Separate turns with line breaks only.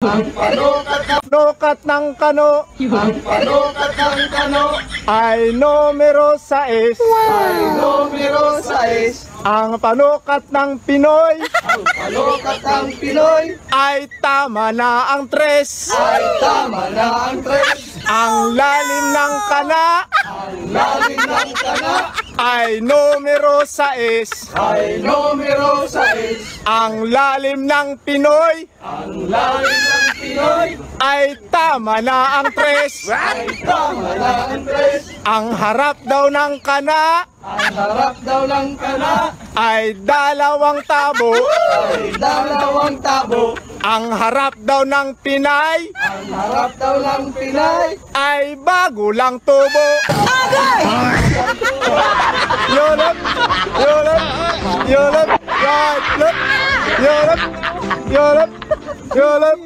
Ang panukat ng kano. Ang panukat ng kano.
Ay numero 6.
Ay numero 6.
Ang panukat ng Pinoy.
Ang panukat ng Pinoy.
Ay tama na ang 3.
Ay tama na ang 3.
Ang lalim ng kana.
Ang lalim ng kana.
Ay numero 6.
Ay numero 6.
Ang lalim ng Pinoy.
Ang lalim ng Pinoy.
Ay tama na ang 3.
Ay tama na ang 3.
Ang harap daw ng kana.
Ang harap daw ng kana.
Ay 2 tabo.
Ay 2 tabo.
Ang harap daw ng Pinay.
Ang harap daw ng Pinay.
Ay bago lang tubo. Yolop, yolop, yolop, yolop, yolop, yolop, yolop.